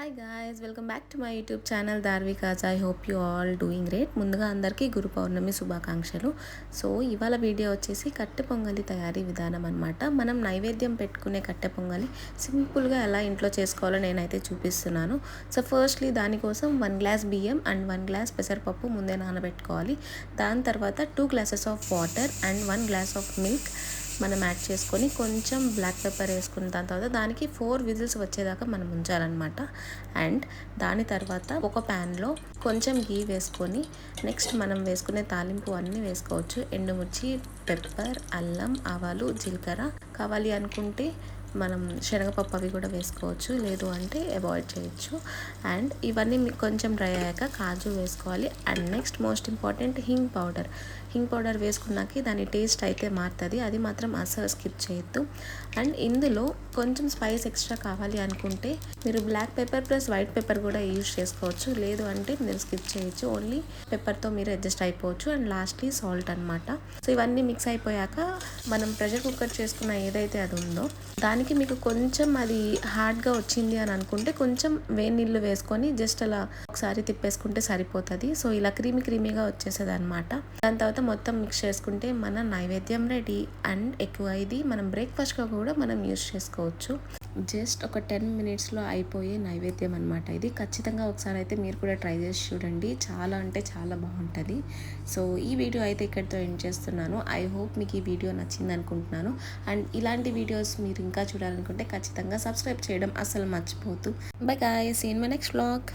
Hi guys, welcome back to my YouTube channel దార్వికాజ్. I hope you all doing great. ముందుగా అందరికీ గురు పౌర్ణమి శుభాకాంక్షలు. So ఇవాళ వీడియో వచ్చేసి కట్టె పొంగలి తయారీ విధానం అనమాట. మనం నైవేద్యం పెట్టుకునే కట్టె పొంగలి సింపుల్గా ఎలా ఇంట్లో చేసుకోవాలో నేనైతే చూపిస్తున్నాను. సో ఫస్ట్లీ దానికోసం 1 గ్లాస్ బియ్యం అండ్ 1 గ్లాస్ పెసరపప్పు ముందే నానబెట్టుకోవాలి. దాని తర్వాత 2 glasses of water and 1 glass of milk మనం యాడ్ చేసుకొని కొంచెం బ్లాక్ పెప్పర్ వేసుకున్న దాని తర్వాత దానికి 4 విజిల్స్ వచ్చేదాకా మనం ఉంచాలన్నమాట. అండ్ దాని తర్వాత ఒక ప్యాన్లో కొంచెం గీ వేసుకొని నెక్స్ట్ మనం వేసుకునే తాలింపు అన్నీ వేసుకోవచ్చు. ఎండుమిర్చి, పెప్పర్, అల్లం, ఆవాలు, జీలకర్ర. కావాలి అనుకుంటే మనం శనగపప్పు అవి కూడా వేసుకోవచ్చు, లేదు అంటే అవాయిడ్ చేయొచ్చు. అండ్ ఇవన్నీ కొంచెం డ్రై అయ్యాక కాజు వేసుకోవాలి. And next most important hinge powder వేసుకున్నాక దాని టేస్ట్ అయితే మారుతుంది, అది మాత్రం అస్సలు స్కిప్ చేయొద్దు. అండ్ ఇందులో కొంచెం స్పైస్ ఎక్స్ట్రా కావాలి అనుకుంటే మీరు black pepper plus white pepper కూడా యూజ్ చేసుకోవచ్చు, లేదు అంటే మీరు స్కిప్ చేయొచ్చు. ఓన్లీ పెప్పర్తో మీరు అడ్జస్ట్ అయిపోవచ్చు. అండ్ లాస్ట్లీ సాల్ట్ అనమాట. సో ఇవన్నీ మిక్స్ అయిపోయాక మనం ప్రెషర్ కుక్కర్ చేసుకున్న ఏదైతే అది ఉందో దానికి మీకు కొంచెం అది హార్డ్గా వచ్చింది అని అనుకుంటే కొంచెం వేడి నీళ్ళు వేసుకొని జస్ట్ అలా ఒకసారి తిప్పేసుకుంటే సరిపోతుంది. సో ఇలా క్రీమీగా వచ్చేసేది అనమాట. దాని తర్వాత మొత్తం మిక్స్ చేసుకుంటే మన నైవేద్యం రెడీ. అండ్ ఎక్కువ ఇది మనం బ్రేక్ఫాస్ట్గా కూడా మనం యూజ్ చేసుకోవచ్చు. జస్ట్ ఒక 10 మినిట్స్లో అయిపోయే నైవేద్యం అనమాట ఇది. ఖచ్చితంగా ఒకసారి అయితే మీరు కూడా ట్రై చేసి చూడండి, చాలా అంటే చాలా బాగుంటుంది. సో ఈ వీడియో అయితే ఇక్కడితో ఎండ్ చేస్తున్నాను. ఐ హోప్ మీకు ఈ వీడియో నచ్చింది అనుకుంటున్నాను. అండ్ ఇలాంటి వీడియోస్ మీరు ఇంకా చూడాలనుకుంటే ఖచ్చితంగా సబ్స్క్రైబ్ చేయడం అస్సలు మర్చిపోవద్దు. Bye guys, see you in my next vlog.